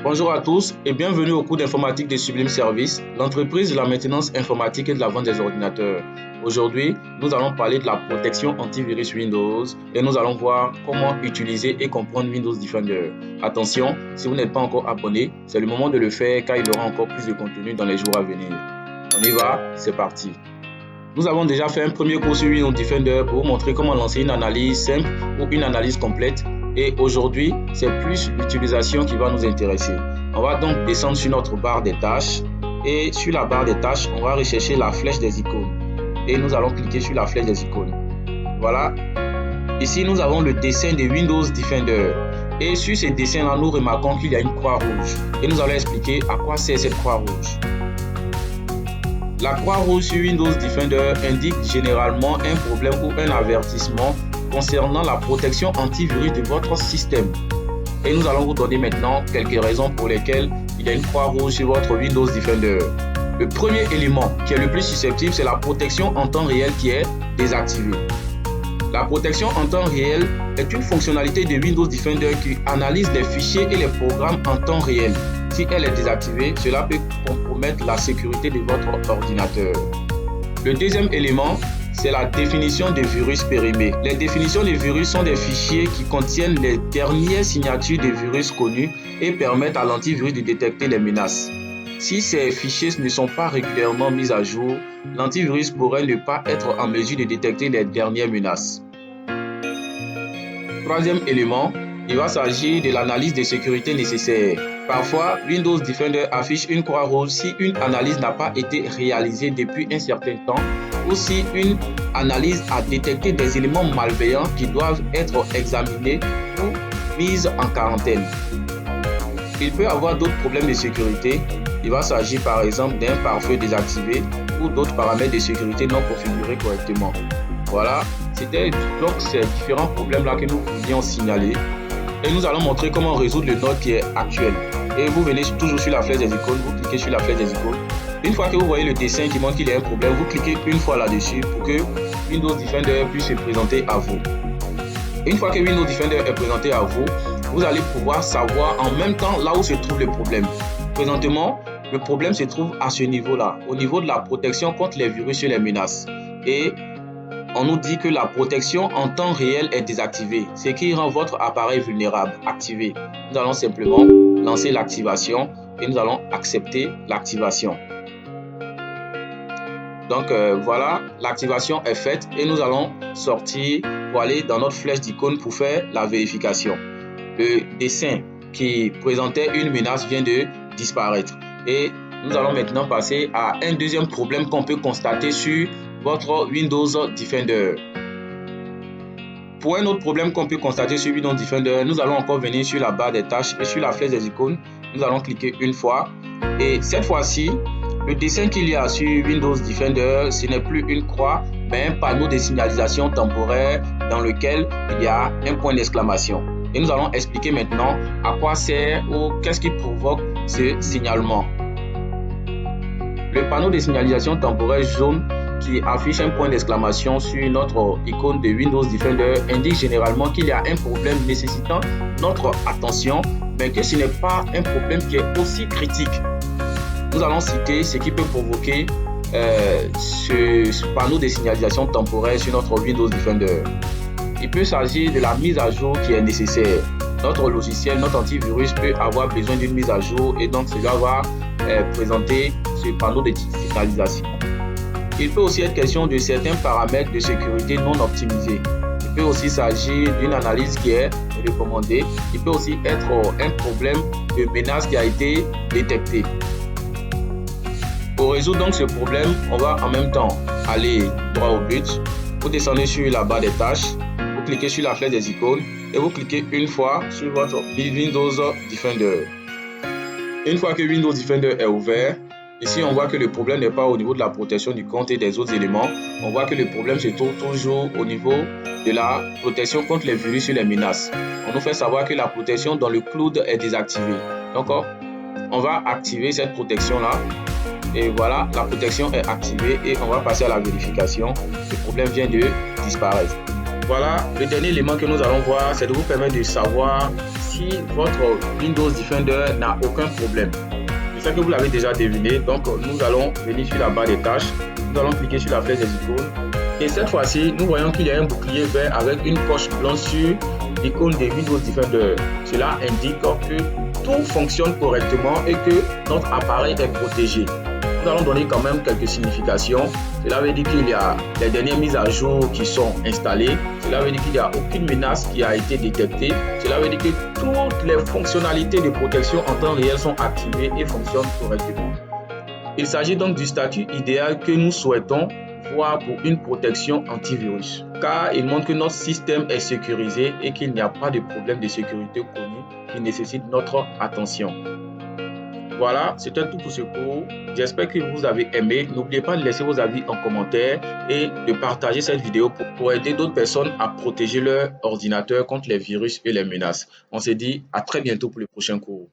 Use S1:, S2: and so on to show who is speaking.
S1: Bonjour à tous et bienvenue au cours d'informatique de Sublime Service, l'entreprise de la maintenance informatique et de la vente des ordinateurs. Aujourd'hui, nous allons parler de la protection antivirus Windows et nous allons voir comment utiliser et comprendre Windows Defender. Attention, si vous n'êtes pas encore abonné, c'est le moment de le faire car il y aura encore plus de contenu dans les jours à venir. On y va, c'est parti. Nous avons déjà fait un premier cours sur Windows Defender pour vous montrer comment lancer une analyse simple ou une analyse complète. Et aujourd'hui, c'est plus l'utilisation qui va nous intéresser. On va donc descendre sur notre barre des tâches et sur la barre des tâches, on va rechercher la flèche des icônes et nous allons cliquer sur la flèche des icônes. Voilà. Ici, nous avons le dessin de Windows Defender et sur ce dessin-là, nous remarquons qu'il y a une croix rouge et nous allons expliquer à quoi sert cette croix rouge. La croix rouge sur Windows Defender indique généralement un problème ou un avertissement concernant la protection antivirus de votre système. Et nous allons vous donner maintenant quelques raisons pour lesquelles il y a une croix rouge sur votre Windows Defender. Le premier élément qui est le plus susceptible, c'est la protection en temps réel qui est désactivée. La protection en temps réel est une fonctionnalité de Windows Defender qui analyse les fichiers et les programmes en temps réel. Si elle est désactivée, cela peut compromettre la sécurité de votre ordinateur. Le deuxième élément, c'est la définition de virus périmés. Les définitions de virus sont des fichiers qui contiennent les dernières signatures de virus connus et permettent à l'antivirus de détecter les menaces. Si ces fichiers ne sont pas régulièrement mis à jour, l'antivirus pourrait ne pas être en mesure de détecter les dernières menaces. Troisième élément, il va s'agir de l'analyse de sécurité nécessaire. Parfois, Windows Defender affiche une croix rouge si une analyse n'a pas été réalisée depuis un certain temps ou si une analyse a détecté des éléments malveillants qui doivent être examinés ou mis en quarantaine. Il peut y avoir d'autres problèmes de sécurité. Il va s'agir par exemple d'un pare-feu désactivé ou d'autres paramètres de sécurité non configurés correctement. Voilà, c'était donc ces différents problèmes-là que nous voulions signaler. Et nous allons montrer comment résoudre le node qui est actuel. Et vous venez toujours sur la flèche des icônes, vous cliquez sur la flèche des icônes. Une fois que vous voyez le dessin qui montre qu'il y a un problème, vous cliquez une fois là-dessus pour que Windows Defender puisse se présenter à vous. Une fois que Windows Defender est présenté à vous, vous allez pouvoir savoir en même temps là où se trouve le problème. Présentement, le problème se trouve à ce niveau-là, au niveau de la protection contre les virus et les menaces. Et on nous dit que la protection en temps réel est désactivée, ce qui rend votre appareil vulnérable. Activé. Nous allons simplement lancer l'activation et nous allons accepter l'activation. Donc voilà, l'activation est faite et nous allons sortir pour aller dans notre flèche d'icône pour faire la vérification. Le dessin qui présentait une menace vient de disparaître et nous allons maintenant passer à un deuxième problème qu'on peut constater sur votre Windows Defender. Pour un autre problème qu'on peut constater sur Windows Defender, nous allons encore venir sur la barre des tâches et sur la flèche des icônes. Nous allons cliquer une fois et cette fois-ci, le dessin qu'il y a sur Windows Defender, ce n'est plus une croix, mais un panneau de signalisation temporaire dans lequel il y a un point d'exclamation. Et nous allons expliquer maintenant à quoi sert ou qu'est-ce qui provoque ce signalement. Le panneau de signalisation temporaire jaune qui affiche un point d'exclamation sur notre icône de Windows Defender indique généralement qu'il y a un problème nécessitant notre attention, mais que ce n'est pas un problème qui est aussi critique. Nous allons citer ce qui peut provoquer ce panneau de signalisation temporaire sur notre Windows Defender. Il peut s'agir de la mise à jour qui est nécessaire. Notre logiciel, notre antivirus peut avoir besoin d'une mise à jour et donc cela va présenter ce panneau de signalisation. Il peut aussi être question de certains paramètres de sécurité non optimisés. Il peut aussi s'agir d'une analyse qui est recommandée. Il peut aussi être un problème de menace qui a été détecté. Pour résoudre donc ce problème, on va en même temps aller droit au but. Vous descendez sur la barre des tâches, vous cliquez sur la flèche des icônes et vous cliquez une fois sur votre Windows Defender. Une fois que Windows Defender est ouvert, ici on voit que le problème n'est pas au niveau de la protection du compte et des autres éléments. On voit que le problème se trouve toujours au niveau de la protection contre les virus et les menaces. On nous fait savoir que la protection dans le cloud est désactivée. Donc on va activer cette protection là. Et voilà, la protection est activée et on va passer à la vérification. Le problème vient de disparaître. Voilà, le dernier élément que nous allons voir, c'est de vous permettre de savoir si votre Windows Defender n'a aucun problème. Je sais que vous l'avez déjà deviné, donc nous allons venir sur la barre des tâches, nous allons cliquer sur la flèche des icônes et cette fois-ci, nous voyons qu'il y a un bouclier vert avec une coche blanche sur l'icône de Windows Defender. Cela indique que tout fonctionne correctement et que notre appareil est protégé. Nous allons donner quand même quelques significations. Cela veut dire qu'il y a les dernières mises à jour qui sont installées. Cela veut dire qu'il n'y a aucune menace qui a été détectée. Cela veut dire que toutes les fonctionnalités de protection en temps réel sont activées et fonctionnent correctement. Il s'agit donc du statut idéal que nous souhaitons voir pour une protection antivirus, car il montre que notre système est sécurisé et qu'il n'y a pas de problème de sécurité connu qui nécessite notre attention. Voilà, c'était tout pour ce cours. J'espère que vous avez aimé. N'oubliez pas de laisser vos avis en commentaire et de partager cette vidéo pour aider d'autres personnes à protéger leur ordinateur contre les virus et les menaces. On se dit à très bientôt pour le prochain cours.